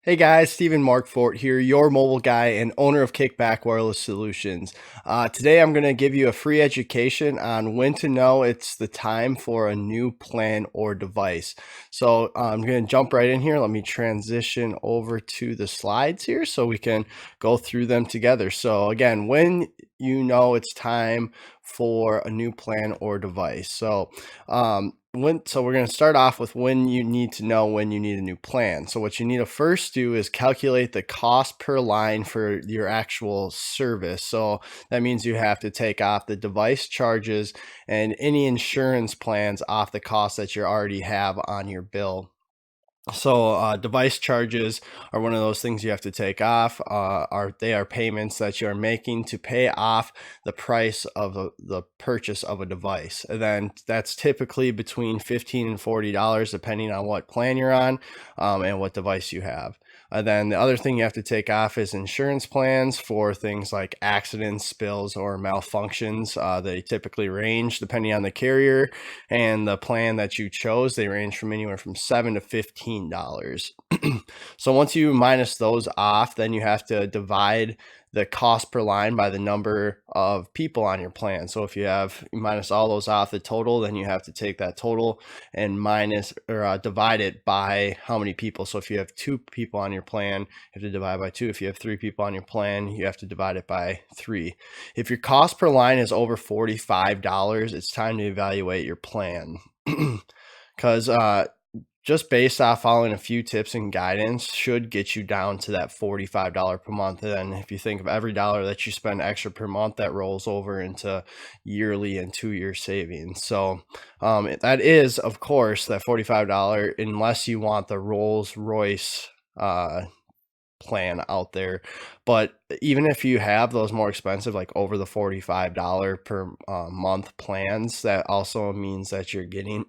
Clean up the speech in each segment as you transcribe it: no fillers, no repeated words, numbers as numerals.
Hey guys, Stephen Markfort here, your mobile guy and owner of Kickback Wireless Solutions. Today I'm going to give you a free education on when to know it's the time for a new plan or device. So I'm going to jump right in here. Let me transition over to the slides here so we can go through them together. So again, when you know it's time for a new plan or device. So we're going to start off with when you need to know when you need a new plan. So what you need to first do is calculate the cost per line for your actual service. So that means you have to take off the device charges and any insurance plans off the cost that you already have on your bill. So device charges are one of those things you have to take off. They are payments that you are making to pay off the price of the purchase of a device. And then that's typically between $15 and $40 depending on what plan you're on and what device you have. Then the other thing you have to take off is insurance plans for things like accidents, spills, or malfunctions. They typically range depending on the carrier and the plan that you chose. They range from anywhere from $7 to $15. So once you minus those off, then you have to divide the cost per line by the number of people on your plan. So if you minus all those off the total, then you have to take that total and divide it by how many people. So if you have 2 people on your plan, you have to divide by 2. If you have 3 people on your plan, you have to divide it by 3. If your cost per line is over $45, it's time to evaluate your plan. Because just based off following a few tips and guidance should get you down to that $45 per month. And then if you think of every dollar that you spend extra per month, that rolls over into yearly and 2-year savings. So that is, of course, that $45 unless you want the Rolls-Royce plan out there. But even if you have those more expensive, like over the $45 per month plans, that also means that you're getting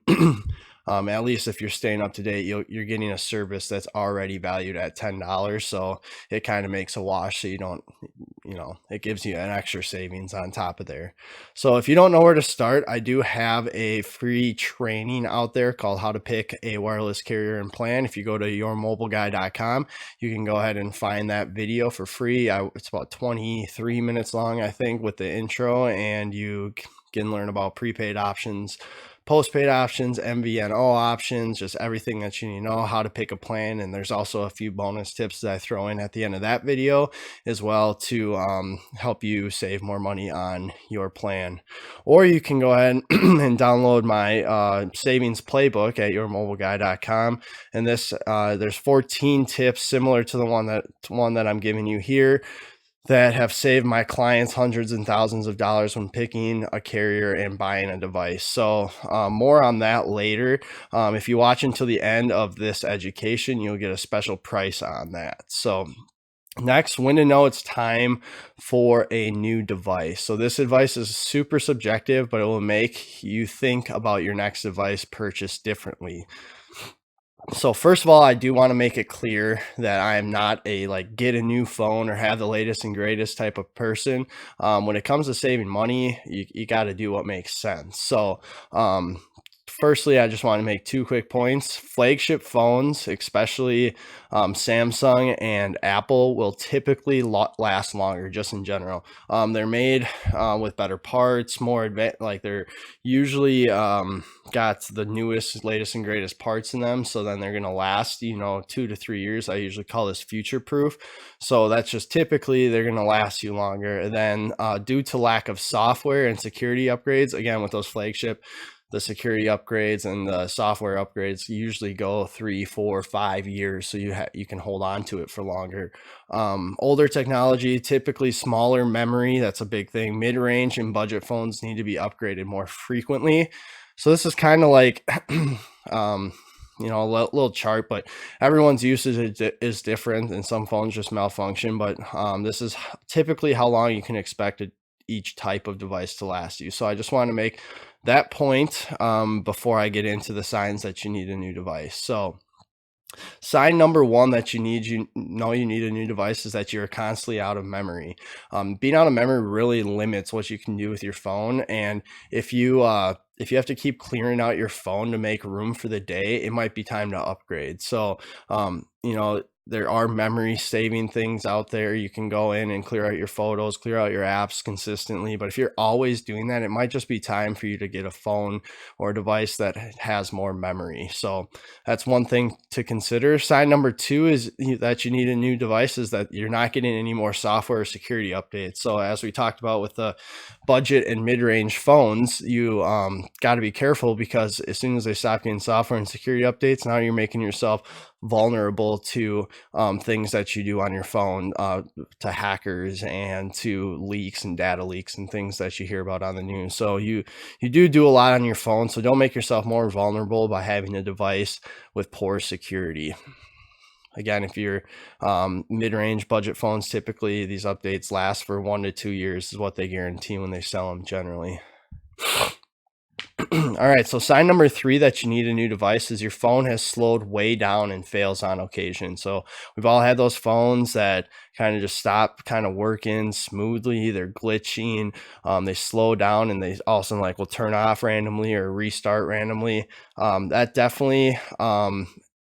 at least if you're staying up to date, you're getting a service that's already valued at $10. So it kind of makes a wash. So you don't, it gives you an extra savings on top of there. So if you don't know where to start, I do have a free training out there called How to Pick a Wireless Carrier and Plan. If you go to yourmobileguy.com, you can go ahead and find that video for free. It's about 23 minutes long, I think, with the intro, and you can learn about prepaid options, postpaid options, MVNO options, just everything that you need to know, how to pick a plan. And there's also a few bonus tips that I throw in at the end of that video as well to help you save more money on your plan. Or you can go ahead and download my savings playbook at yourmobileguy.com. And there's 14 tips similar to the one that I'm giving you here that have saved my clients hundreds and thousands of dollars when picking a carrier and buying a device. So more on that later. If you watch until the end of this education, you'll get a special price on that. So next, when to know it's time for a new device. So this advice is super subjective, but it will make you think about your next device purchase differently. So first of all, I do want to make it clear that I am not a get a new phone or have the latest and greatest type of person. When it comes to saving money, you got to do what makes sense. So firstly, I just want to make 2 quick points. Flagship phones, especially Samsung and Apple, will typically last longer just in general. They're made with better parts, more advanced, they're usually got the newest, latest and greatest parts in them. So then they're going to last, 2 to 3 years. I usually call this future proof. So that's just typically they're going to last you longer. And then due to lack of software and security upgrades, again, with those flagship, the security upgrades and the software upgrades usually go 3, 4, 5 years, so you can hold on to it for longer. Older technology, typically smaller memory, that's a big thing. Mid-range and budget phones need to be upgraded more frequently. So this is kind of like a little chart, but everyone's usage is different, and some phones just malfunction. But this is typically how long you can expect each type of device to last you. So I just want to make that point before I get into the signs that you need a new device. So sign number 1 that you need a new device is that you're constantly out of memory. Being out of memory really limits what you can do with your phone. And if you have to keep clearing out your phone to make room for the day, it might be time to upgrade. So there are memory saving things out there. You can go in and clear out your photos, clear out your apps consistently. But if you're always doing that, it might just be time for you to get a phone or a device that has more memory. So that's one thing to consider. Sign number two is that you need a new device is that you're not getting any more software or security updates. So as we talked about with the budget and mid-range phones, you got to be careful, because as soon as they stop getting software and security updates, now you're making yourself vulnerable to things that you do on your phone, to hackers and to leaks and data leaks and things that you hear about on the news. So you do a lot on your phone, so don't make yourself more vulnerable by having a device with poor security. Again, if you're mid-range budget phones, typically these updates last for 1 to 2 years is what they guarantee when they sell them generally. All right, so sign number three that you need a new device is your phone has slowed way down and fails on occasion. So we've all had those phones that kind of just stop kind of working smoothly. They're glitching, they slow down, and they all of a sudden will turn off randomly or restart randomly. That definitely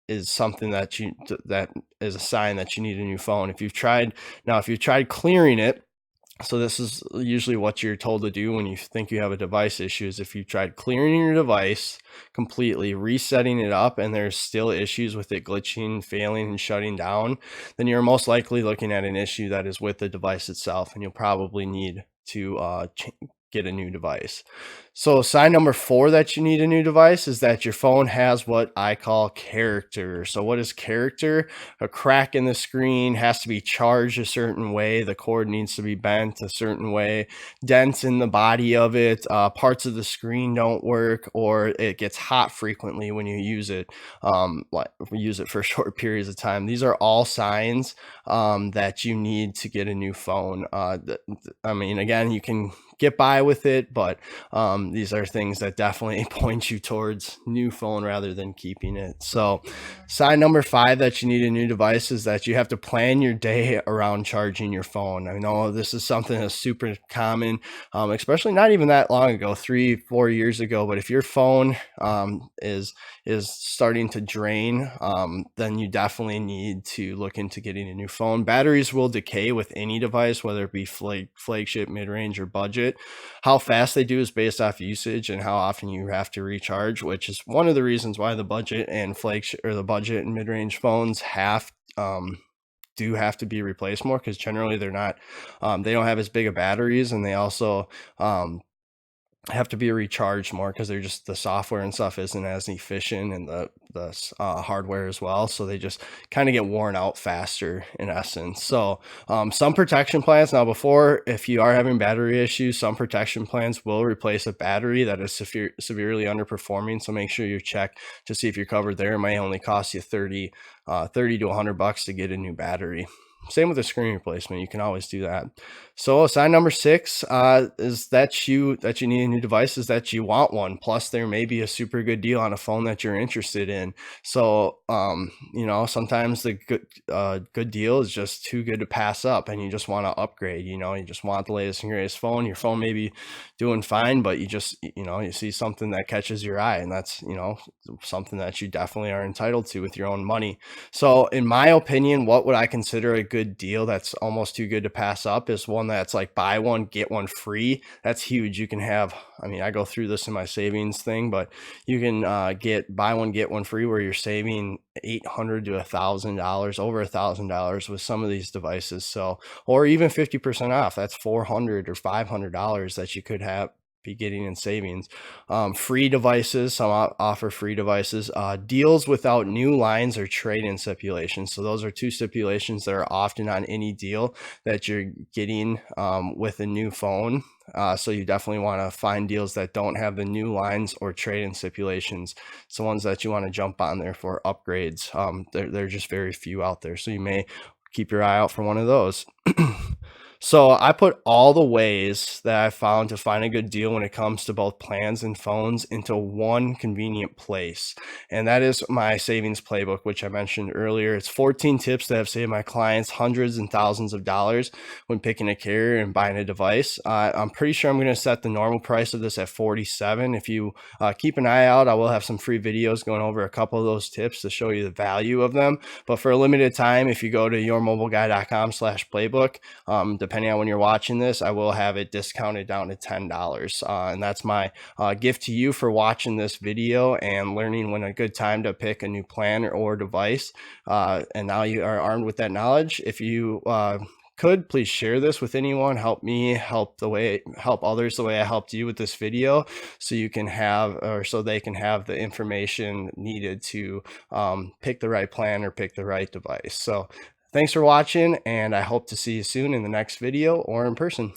is something that is a sign that you need a new phone. If you've tried clearing it, so this is usually what you're told to do when you think you have a device issue, is if you tried clearing your device completely, resetting it up, and there's still issues with it glitching, failing, and shutting down, then you're most likely looking at an issue that is with the device itself, and you'll probably need to get a new device. So sign number four that you need a new device is that your phone has what I call character. So what is character? A crack in the screen, has to be charged a certain way, the cord needs to be bent a certain way, dents in the body of it, parts of the screen don't work, or it gets hot frequently when you use it, use it for short periods of time. These are all signs that you need to get a new phone. I mean, again, you can get by with it, but these are things that definitely point you towards new phone rather than keeping it. So sign number five that you need a new device is that you have to plan your day around charging your phone. I know this is something that's super common, especially not even that long ago, 3-4 years ago. But if your phone is starting to drain, then you definitely need to look into getting a new phone. Batteries will decay with any device, whether it be flagship, mid-range, or budget. How fast they do is based off usage and how often you have to recharge, which is one of the reasons why the budget and flagship, or the budget and mid-range phones do have to be replaced more, because generally they're not, they don't have as big of batteries, and they also have to be recharged more because they're just, the software and stuff isn't as efficient, and the hardware as well, so they just kind of get worn out faster in essence. So some protection plans, now before, if you are having battery issues, some protection plans will replace a battery that is severely underperforming, so make sure you check to see if you're covered there. It might only cost you $30 to $100 to get a new battery. Same with the screen replacement, you can always do that. So sign number six is that you need a new device, is that you want one. Plus, there may be a super good deal on a phone that you're interested in. So sometimes the good deal is just too good to pass up, and you just want to upgrade. You just want the latest and greatest phone. Your phone may be doing fine, but you see something that catches your eye, and that's something that you definitely are entitled to with your own money. So in my opinion, what would I consider a good deal that's almost too good to pass up is one that's like buy one get one free. That's huge. You can have, I go through this in my savings thing, but you can get buy one get one free, where you're saving $800 to $1,000, over $1,000 with some of these devices. So, or even 50% off. That's $400 or $500 that you could be getting in savings. Free devices, some offer free devices. Deals without new lines or trade-in stipulations. So those are two stipulations that are often on any deal that you're getting with a new phone. So you definitely want to find deals that don't have the new lines or trade-in stipulations. It's the ones that you want to jump on there for upgrades. There are just very few out there, so you may keep your eye out for one of those. So I put all the ways that I found to find a good deal when it comes to both plans and phones into one convenient place. And that is my savings playbook, which I mentioned earlier. It's 14 tips that have saved my clients hundreds and thousands of dollars when picking a carrier and buying a device. I'm pretty sure I'm going to set the normal price of this at $47. If you keep an eye out, I will have some free videos going over a couple of those tips to show you the value of them. But for a limited time, if you go to yourmobileguy.com/playbook, depending on when you're watching this, I will have it discounted down to $10. And that's my gift to you for watching this video and learning when a good time to pick a new plan or device. And now you are armed with that knowledge. If you could please share this with anyone, help me help others the way I helped you with this video, so you can have, or so they can have the information needed to pick the right plan or pick the right device. So thanks for watching, and I hope to see you soon in the next video or in person.